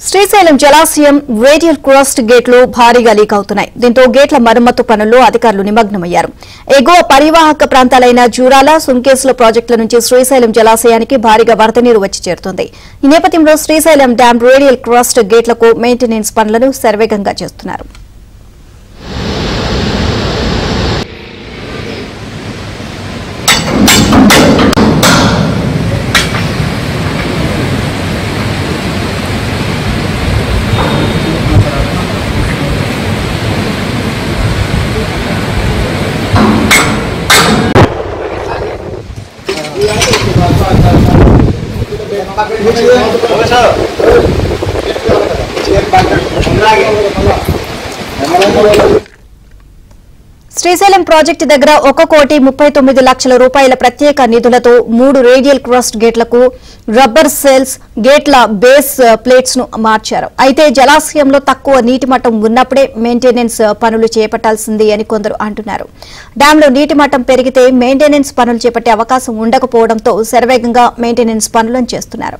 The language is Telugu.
శ్రీశైలం జలాశయం రేడియల్ క్రాస్ట్ గేట్లు భారీగా లీక్ అవుతున్నాయి. దీంతో గేట్ల మరమ్మతు పనుల్లో అధికారులు నిమగ్నమయ్యారు. ఎగువ పరివాహక ప్రాంతాలైన జూరాల, సుంకేసుల ప్రాజెక్టుల నుంచి శ్రీశైలం జలాశయానికి భారీగా వరద నీరు వచ్చి చేరుతోంది. ఈ నేపథ్యంలో శ్రీశైలం డ్యాం రేడియల్ క్రాస్ట్ గేట్లకు మెయింటెనెన్స్ పనులను శరవేగంగా చేస్తున్నారు. శ్రీశైలం ప్రాజెక్టు దగ్గర 1,39,00,000 రూపాయల ప్రత్యేక నిధులతో 3 రేడియల్ క్రాస్ట్ గేట్లకు రబ్బర్ సెల్స్ గేట్ల బేస్ ప్లేట్స్ ను మార్చారు. అయితే జలాశయంలో తక్కువ నీటి మట్టం ఉన్నప్పుడే మెయింటెనెన్స్ పనులు చేపట్టాల్సింది అని కొందరు అంటున్నారు. డ్యాంలో నీటి మట్టం పెరిగితే మెయింటెనెన్స్ పనులు చేపట్టే అవకాశం ఉండకపోవడంతో శరవేగంగా మెయింటెనెన్స్ పనులను చేస్తున్నారు.